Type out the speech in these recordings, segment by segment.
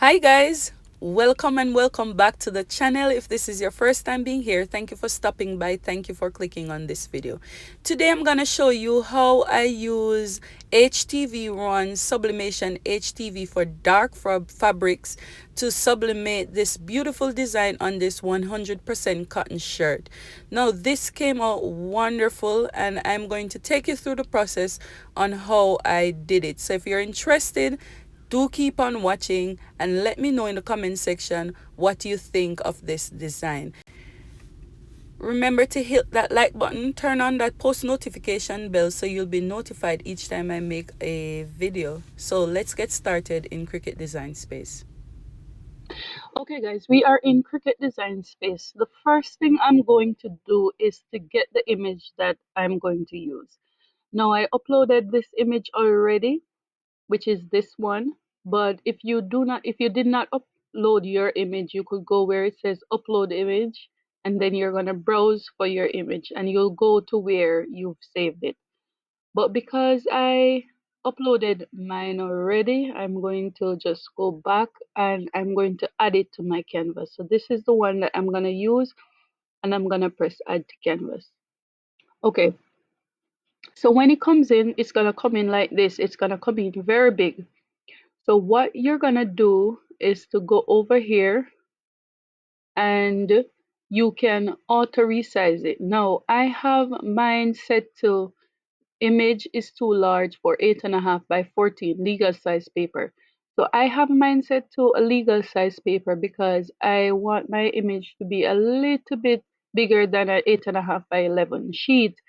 Hi guys, welcome and welcome back to the channel. If this is your first time being here, thank you for stopping by. Thank you for clicking on this video. Today I'm going to show you how I use HTVront Sublimation HTV for dark fabrics to sublimate this beautiful design on this 100% cotton shirt. Now this came out wonderful and I'm going to take you through the process on how I did it. So if you're interested, do keep on watching and let me know in the comment section what you think of this design. Remember to hit that like button, turn on that post notification bell so you'll be notified each time I make a video. So let's get started in Cricut Design Space. Okay guys, we are in Cricut Design Space. The first thing I'm going to do is to get the image that I'm going to use. Now I uploaded this image already, which is this one. But if you did not upload your image, you could go where it says upload image, and then you're gonna browse for your image, and you'll go to where you've saved it. But because I uploaded mine already, I'm going to just go back and I'm going to add it to my canvas. So this is the one that I'm gonna use, and I'm gonna press add to canvas. Okay, so when it comes in, it's gonna come in like this. It's gonna come in very big. So what you're gonna do is to go over here and you can auto resize it. Now I have mine set to image is too large for 8.5 by 14 legal size paper. So I have mine set to a legal size paper because I want my image to be a little bit bigger than an 8.5 by 11 sheet.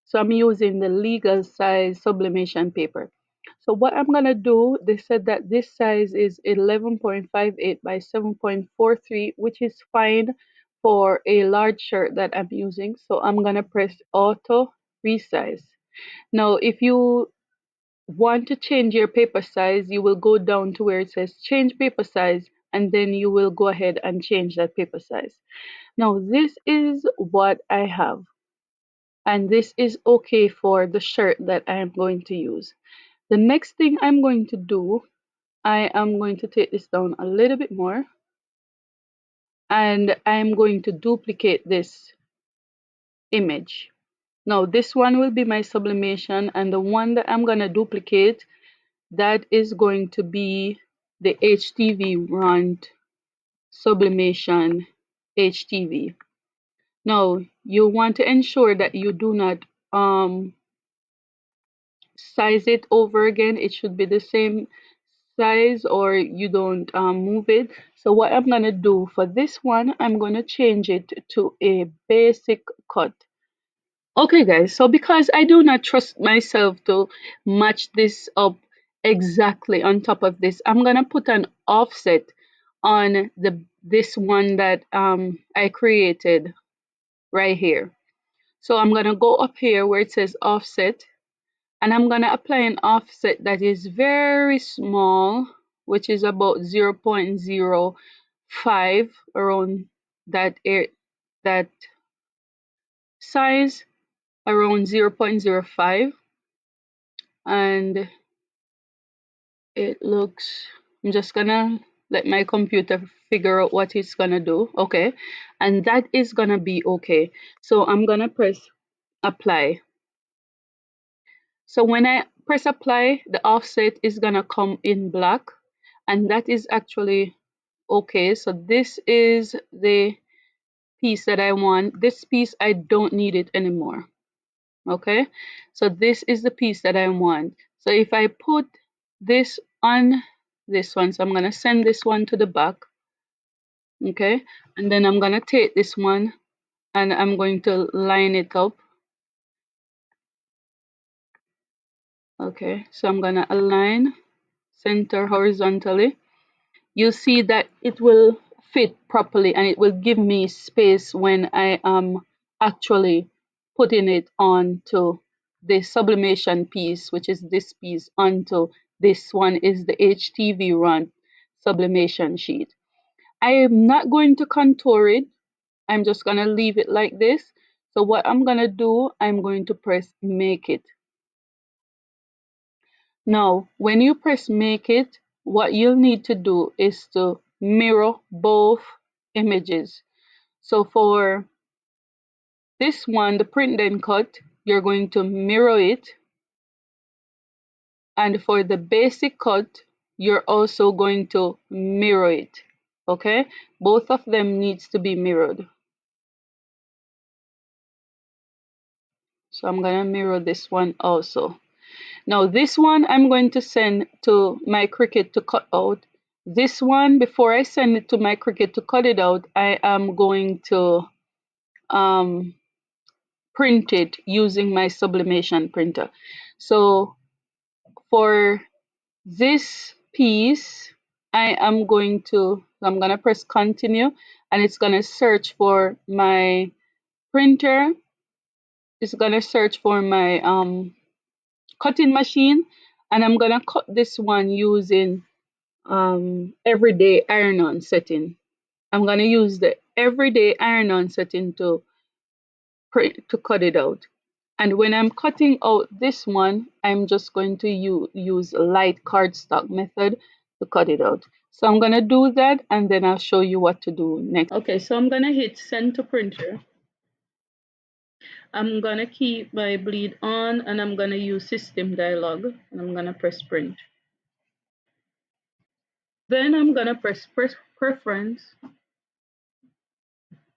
So I'm using the legal size sublimation paper. So what I'm gonna do, they said that this size is 11.58 by 7.43, which is fine for a large shirt that I'm using. So I'm gonna press auto resize. Now, if you want to change your paper size, you will go down to where it says change paper size, and then you will go ahead and change that paper size. Now, this is what I have, and this is okay for the shirt that I am going to use. The next thing I'm going to do, I am going to take this down a little bit more, and I'm going to duplicate this image. Now, this one will be my sublimation, and the one that I'm going to duplicate, that is going to be the HTVront Sublimation HTV. Now, you want to ensure that you do not size it over again. It should be the same size or you don't move it. So what I'm going to do for this one, I'm going to change it to a basic cut. Okay, guys, so because I do not trust myself to match this up exactly on top of this, I'm gonna put an offset on this one that I created right here. So I'm gonna go up here where it says offset, and I'm gonna apply an offset that is very small, which is about 0.05 around that size, around 0.05. And it looks, I'm just gonna let my computer figure out what it's gonna do. Okay, and that is gonna be okay. So I'm gonna press apply. So when I press apply, the offset is gonna come in black, and that is actually okay. So this is the piece that I want. This piece, I don't need it anymore. Okay, so this is the piece that I want. So if I put this on this one, so I'm going to send this one to the back. Okay, and then I'm going to take this one and I'm going to line it up. Okay, so I'm going to align center horizontally. You see that it will fit properly and it will give me space when I am actually putting it onto the sublimation piece, which is this piece, onto this one is the HTVront sublimation sheet. I am not going to contour it. I'm just going to leave it like this. So what I'm going to do, I'm going to press make it. Now, when you press make it, what you'll need to do is to mirror both images. So for this one, the print then cut, you're going to mirror it. And for the basic cut, you're also going to mirror it. Okay? Both of them needs to be mirrored. So I'm going to mirror this one also. Now this one I'm going to send to my Cricut to cut out. This one, before I send it to my Cricut to cut it out, I am going to um, print it using my sublimation printer. So for this piece, I'm going to press continue, and it's going to search for my printer. It's going to search for my cutting machine, and I'm going to cut this one using everyday iron on setting. I'm going to use the everyday iron on setting to cut it out. And when I'm cutting out this one, I'm just going to use a light cardstock method to cut it out. So I'm going to do that, and then I'll show you what to do next. Okay, so I'm going to hit send to printer. I'm going to keep my bleed on, and I'm going to use system dialog, and I'm going to press print. Then I'm going to press preference,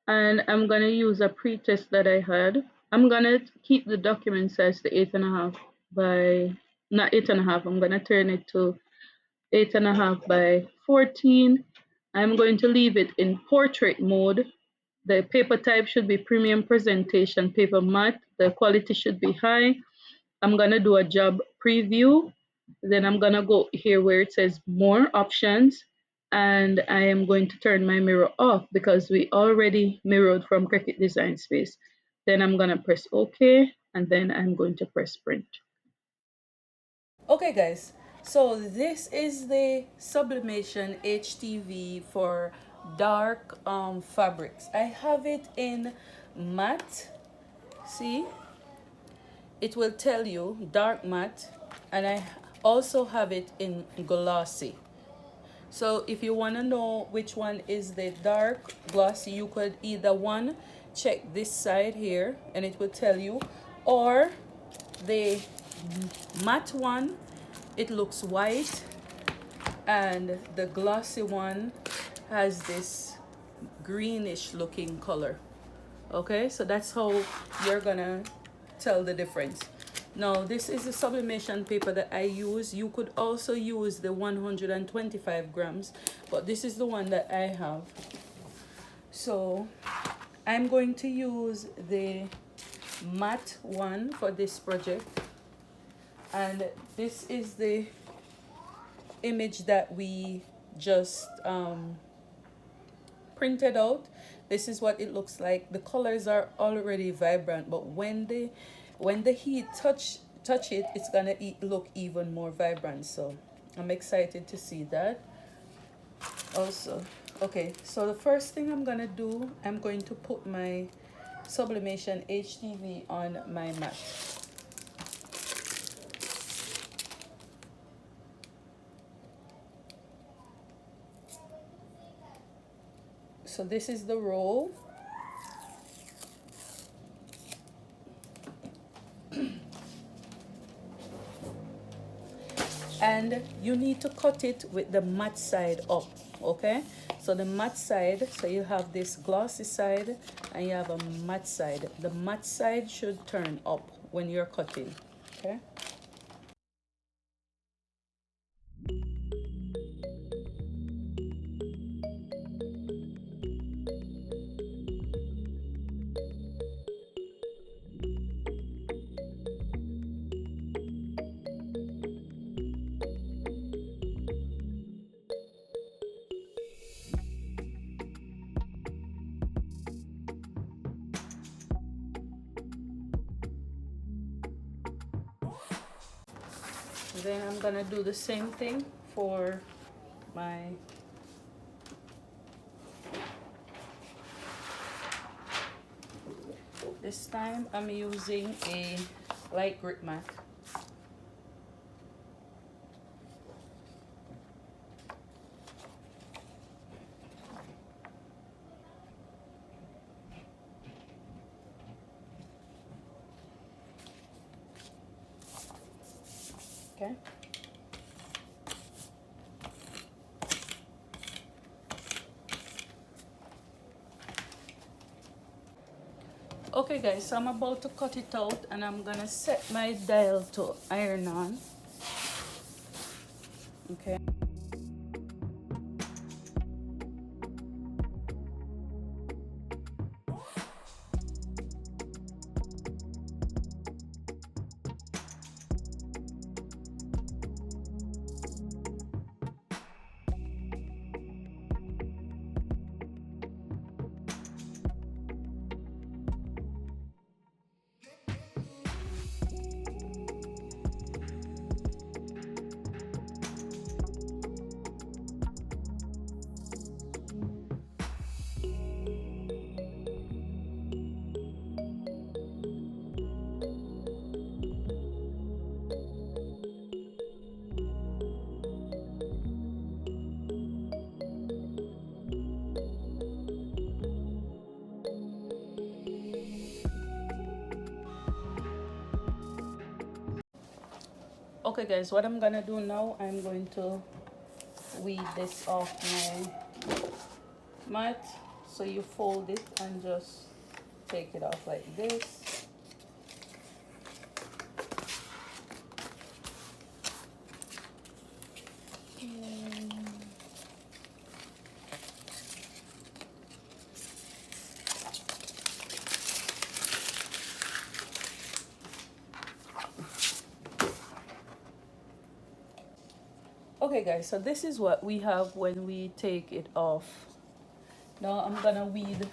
and I'm going to use a pretest that I had. I'm going to keep the document size to 8.5 by, not 8.5, I'm going to turn it to 8.5 by 14. I'm going to leave it in portrait mode. The paper type should be premium presentation paper matte. The quality should be high. I'm going to do a job preview. Then I'm going to go here where it says more options. And I am going to turn my mirror off because we already mirrored from Cricut Design Space. Then I'm going to press OK, and then I'm going to press print. Okay guys, so this is the Sublimation HTV for dark fabrics. I have it in matte. See, it will tell you dark matte, and I also have it in glossy. So if you want to know which one is the dark glossy, you could either one check this side here and it will tell you, or the matte one, it looks white, and the glossy one has this greenish looking color. Okay, so that's how you're gonna tell the difference. Now this is the sublimation paper that I use. You could also use the 125 grams, but this is the one that I have. So I'm going to use the matte one for this project, and this is the image that we just printed out. This is what it looks like. The colors are already vibrant, but when the heat touch it, it's gonna look even more vibrant. So I'm excited to see that also. Okay, so the first thing I'm gonna do, I'm going to put my Sublimation HTV on my mat. So this is the roll. And you need to cut it with the matte side up, okay? So the matte side, so you have this glossy side and you have a matte side. The matte side should turn up when you're cutting, okay? Then I'm gonna do the same thing for my this time I'm using a light grip mat. Okay. Okay guys, so I'm about to cut it out and I'm gonna set my dial to iron on. Okay. Okay guys, what I'm gonna do now, I'm going to weed this off my mat. So you fold it and just take it off like this. Okay guys, so this is what we have when we take it off. Now I'm gonna weed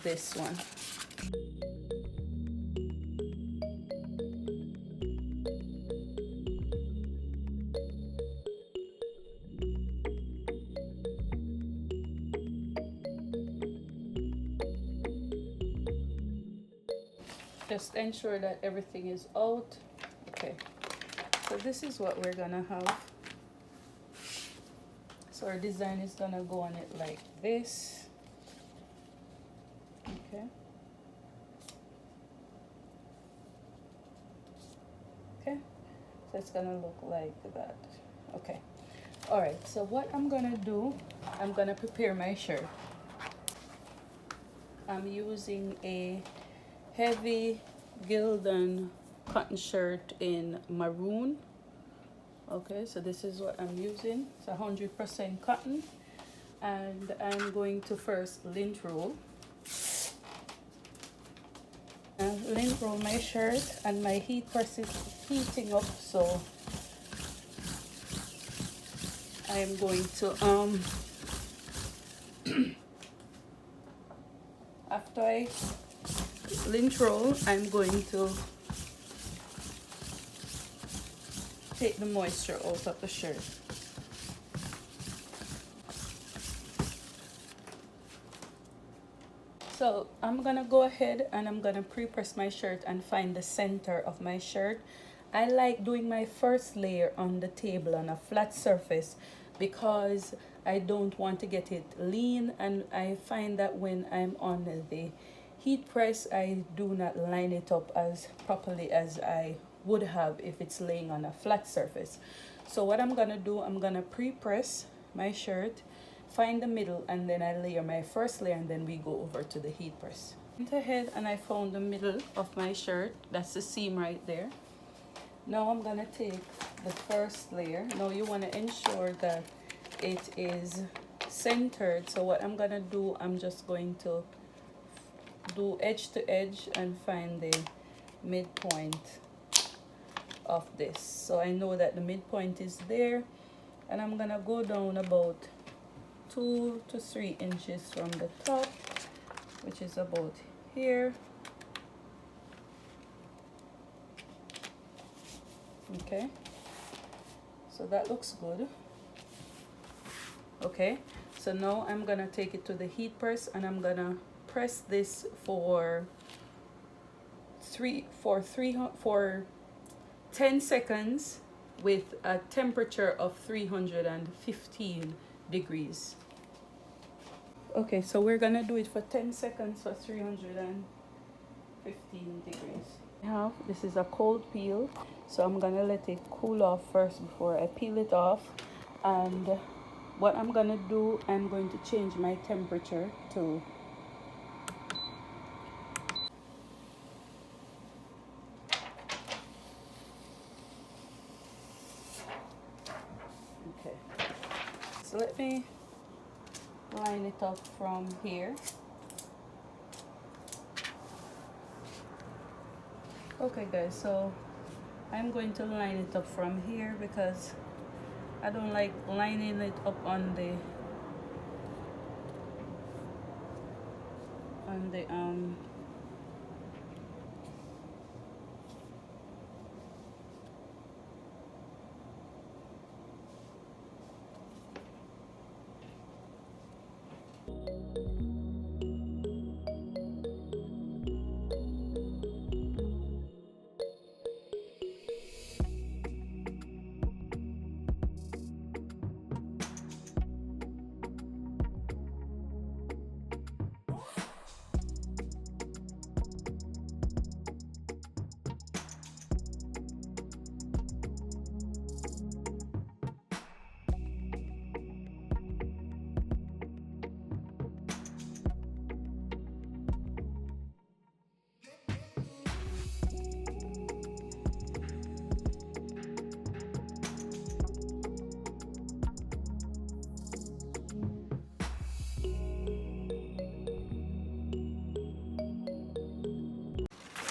this one. Just ensure that everything is out. Okay, so this is what we're gonna have. So our design is gonna go on it like this. Okay. Okay, so it's gonna look like that. Okay. All right, so what I'm gonna do, I'm gonna prepare my shirt. I'm using a heavy gilden cotton shirt in maroon. Okay, so this is what I'm using. It's 100% cotton, and I'm going to first lint roll. Lint roll my shirt, and my heat press is heating up, so I am going to after I lint roll, I'm going to take the moisture out of the shirt. So I'm gonna go ahead and I'm gonna pre-press my shirt and find the center of my shirt. I like doing my first layer on the table on a flat surface because I don't want to get it lean, and I find that when I'm on the heat press, I do not line it up as properly as I would have if it's laying on a flat surface. So what I'm gonna do, I'm gonna pre-press my shirt, find the middle, and then I layer my first layer, and then we go over to the heat press. Went ahead and I found the middle of my shirt. That's the seam right there. Now I'm gonna take the first layer. Now you want to ensure that it is centered. So what I'm gonna do, I'm just going to do edge to edge and find the midpoint of this. So I know that the midpoint is there, and I'm gonna go down about 2 to 3 inches from the top, which is about here. Okay, so that looks good. Okay, so now I'm gonna take it to the heat press, and I'm gonna press this for 10 seconds with a temperature of 315 degrees. Okay, so we're gonna do it for 10 seconds for 315 degrees. This is a cold peel, so I'm gonna let it cool off first before I peel it off. And what I'm gonna do, I'm going to change my temperature to okay. So let me line it up from here. Okay guys, so I'm going to line it up from here because I don't like lining it up on the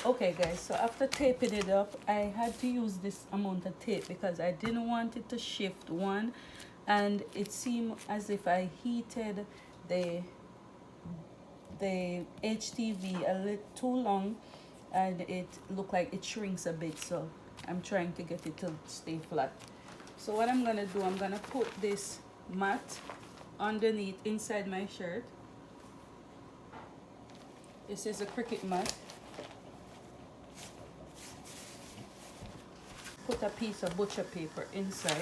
Okay guys, so after taping it up, I had to use this amount of tape because I didn't want it to shift one, and it seemed as if I heated the HTV a little too long, and it looked like it shrinks a bit, so I'm trying to get it to stay flat. So what I'm gonna do, I'm gonna put this mat underneath inside my shirt. This is a Cricut mat. Put a piece of butcher paper inside.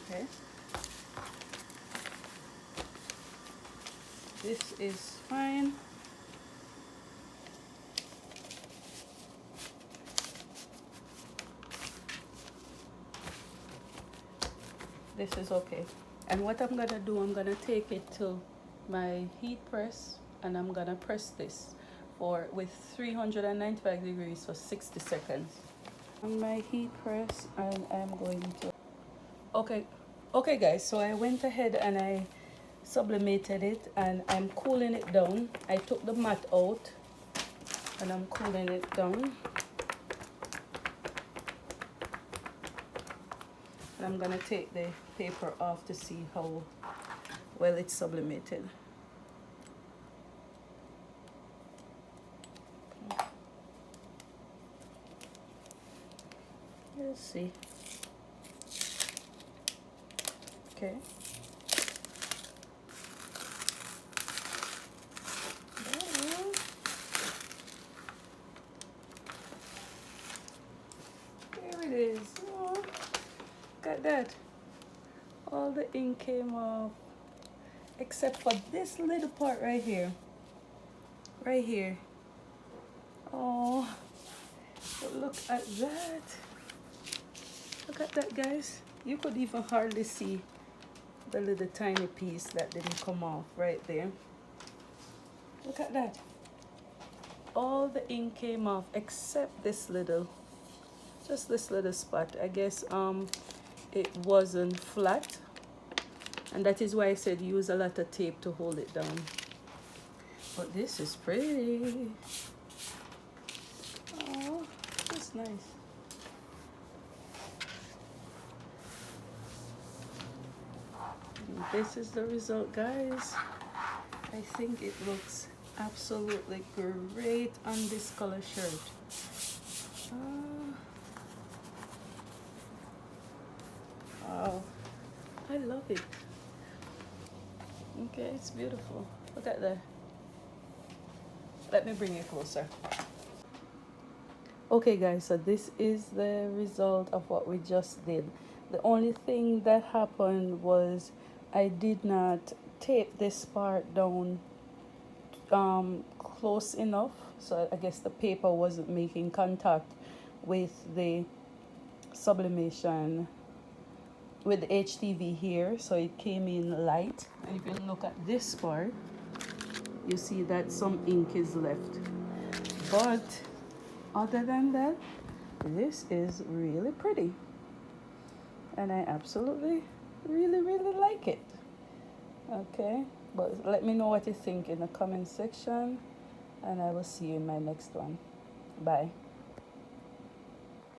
Okay. This is fine. This is okay. And what I'm gonna do, I'm gonna take it to my heat press and I'm gonna press this with 395 degrees for 60 seconds. On my heat press, and I'm going to okay guys, so I went ahead and I sublimated it and I'm cooling it down. I took the mat out and I'm cooling it down. And I'm gonna take the paper off to see how well it's sublimated. Let's see. Okay. There it is. Oh, look at that. All the ink came off except for this little part right here. Right here. Oh, but look at that. Look at that, guys. You could even hardly see the little tiny piece that didn't come off right there. Look at that. All the ink came off except this little, just this little spot. I guess it wasn't flat, and that is why I said use a lot of tape to hold it down. But this is pretty. Oh, that's nice. And this is the result, guys. I think it looks absolutely great on this color shirt. Oh, I love it. Okay, it's beautiful. Look at that. Let me bring it closer. Okay guys, so this is the result of what we just did. The only thing that happened was I did not tape this part down close enough, so I guess the paper wasn't making contact with the sublimation, with the HTV here, so it came in light. And if you look at this part, you see that some ink is left, but other than that, this is really pretty and I absolutely really like it. Okay, but let me know what you think in the comment section, and I will see you in my next one. Bye.